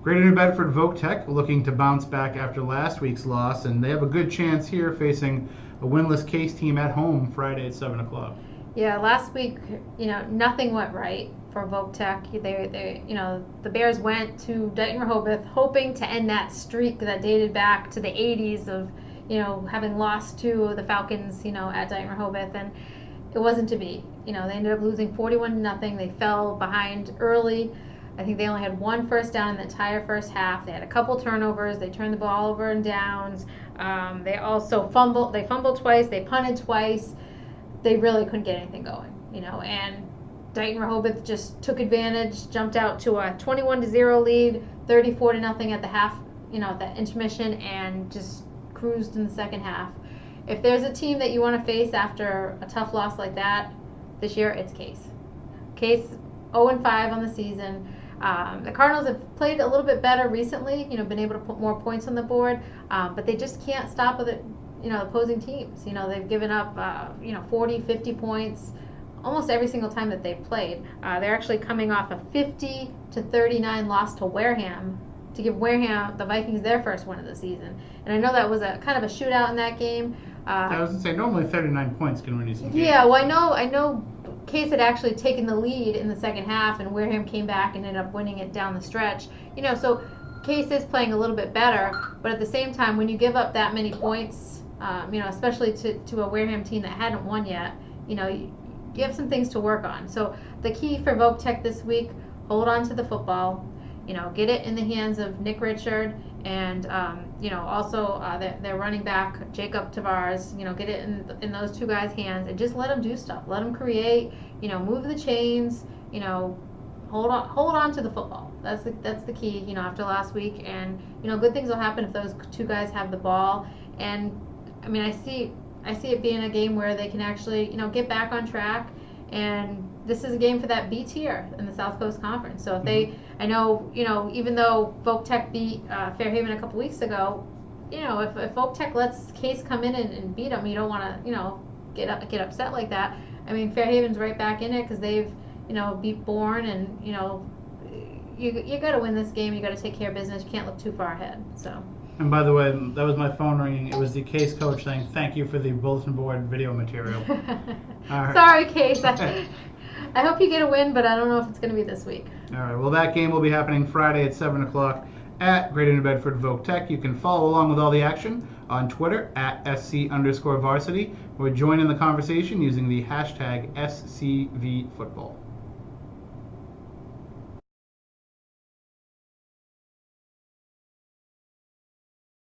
Greater New Bedford Voc-Tech looking to bounce back after last week's loss, and they have a good chance here facing a winless Case team at home Friday at 7 o'clock. Yeah, last week, nothing went right for Voc-Tech. The Bears went to Dighton Rehoboth hoping to end that streak that dated back to the 80s of, having lost to the Falcons, at Dighton Rehoboth, and it wasn't to be. They ended up losing 41-0. They fell behind early. I think they only had one first down in the entire first half. They had a couple turnovers. They turned the ball over in downs. They also fumbled. They fumbled twice. They punted twice. They really couldn't get anything going, and Dighton Rehoboth just took advantage, jumped out to a 21-0 lead, 34-0 at the half, at the intermission, and just cruised in the second half. If there's a team that you want to face after a tough loss like that this year, it's Case. Case 0-5 on the season. The Cardinals have played a little bit better recently, been able to put more points on the board, but they just can't stop with it. Opposing teams. They've given up, 40, 50 points almost every single time that they've played. They're actually coming off a 50-39 loss to Wareham to give Wareham, the Vikings, their first win of the season. And I know that was a kind of a shootout in that game. I was going to say, normally 39 points can win you some games. Yeah, well, I know Case had actually taken the lead in the second half, and Wareham came back and ended up winning it down the stretch. So Case is playing a little bit better, but at the same time, when you give up that many points, especially to a Wareham team that hadn't won yet, you have some things to work on. So the key for Voc-Tech this week, hold on to the football, get it in the hands of Nick Richard and, also their running back, Jacob Tavares, get it in those two guys' hands and just let them do stuff. Let them create, move the chains, hold on to the football. That's the key, after last week. And, good things will happen if those two guys have the ball. And I see it being a game where they can actually, get back on track, and this is a game for that B tier in the South Coast Conference. So if they, I know, even though Voc-Tech beat Fairhaven a couple weeks ago, if Voc-Tech lets Case come in and beat them, you don't want to, get upset like that. Fairhaven's right back in it because they've, beat Bourne, and you got to win this game. You got to take care of business. You can't look too far ahead. So. And by the way, that was my phone ringing. It was the Case coach saying, "Thank you for the bulletin board video material." Right. Sorry, Case. I hope you get a win, but I don't know if it's going to be this week. All right. Well, that game will be happening Friday at 7 o'clock at Greater New Bedford Voc-Tech. You can follow along with all the action on Twitter at @SC_varsity, or join in the conversation using the hashtag SCVfootball.